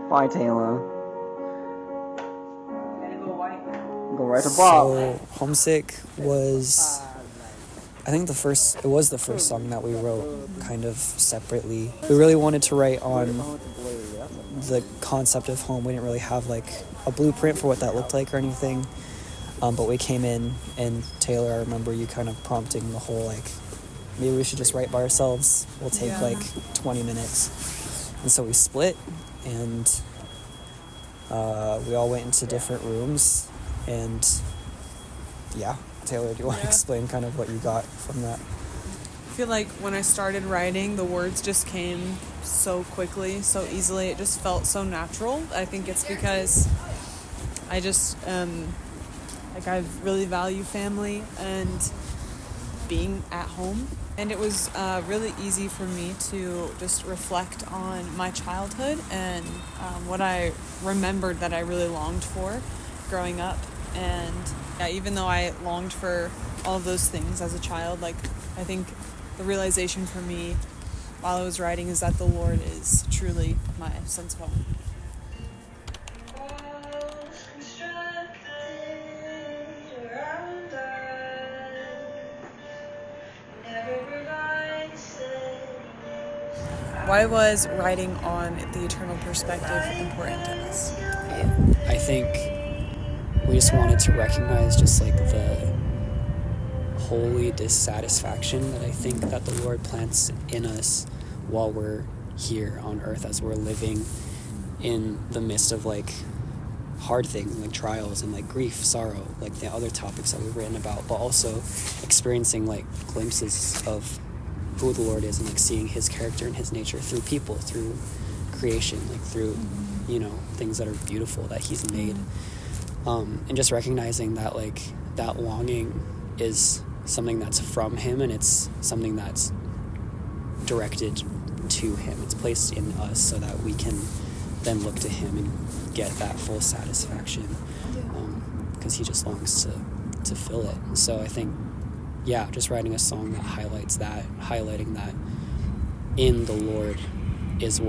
Bye, Taylor. Go right to Bob. So, Homesick was, I think it was the first song that we wrote kind of separately. We really wanted to write on the concept of home. We didn't really have like a blueprint for what that looked like or anything. But we came in, and Taylor, I remember you kind of prompting the whole like, maybe we should just write by ourselves. We'll take like 20 minutes. And so we split, and we all went into different rooms. And yeah, Taylor, do you want to explain kind of what you got from that? I feel like when I started writing, the words just came so quickly, so easily. It just felt so natural. I think it's because I just, I really value family and being at home. And it was really easy for me to just reflect on my childhood and what I remembered that I really longed for growing up. And even though I longed for all of those things as a child, like I think the realization for me while I was writing is that the Lord is truly my sense of home. Why was writing on the eternal perspective important to us? I think we just wanted to recognize just like the holy dissatisfaction that I think that the Lord plants in us while we're here on earth, as we're living in the midst of like hard things like trials and like grief, sorrow, like the other topics that we've written about, but also experiencing like glimpses of who the Lord is and like seeing his character and his nature through people, through creation, like through, you know, things that are beautiful that he's made. And just recognizing that like that longing is something that's from him, and it's something that's directed to him. It's placed in us so that we can then look to him and get that full satisfaction, because he just longs to fill it. And so I think, yeah, just writing a song that highlights that, highlighting that in the Lord is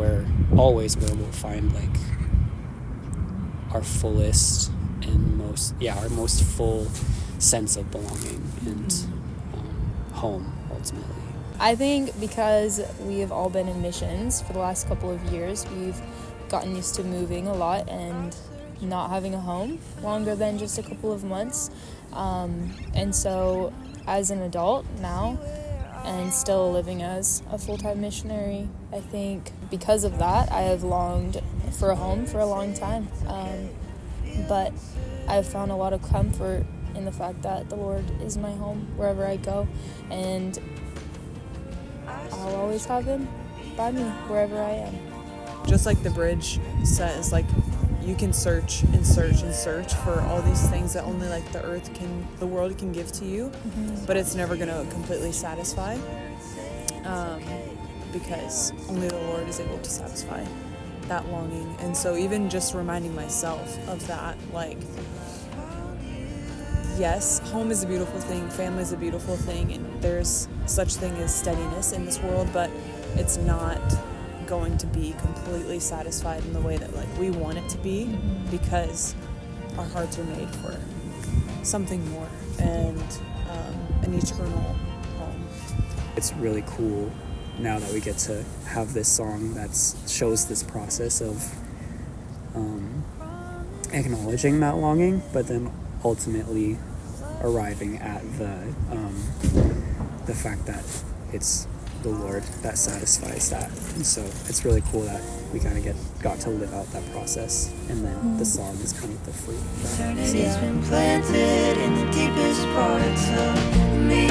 always where we'll find like our fullest and our most full sense of belonging and home, ultimately. I think because we have all been in missions for the last couple of years, we've gotten used to moving a lot and not having a home longer than just a couple of months. And so as an adult now, and still living as a full-time missionary, I think because of that, I have longed for a home for a long time. But I've found a lot of comfort in the fact that the Lord is my home wherever I go, and I'll always have him by me wherever I am. Just like the bridge says, like you can search and search and search for all these things that only like the world can give to you, but it's never going to completely satisfy, because only the Lord is able to satisfy that longing. And so even just reminding myself of that, like, yes, home is a beautiful thing, family is a beautiful thing, and there's such thing as steadiness in this world, but it's not going to be completely satisfied in the way that like we want it to be, because our hearts are made for something more and an eternal home. It's really cool now that we get to have this song that shows this process of acknowledging that longing, but then ultimately arriving at the fact that it's the Lord that satisfies that. And so it's really cool that we kind of got to live out that process, and then the song is kind of the fruit of that. Eternity's been planted in the deepest parts of me.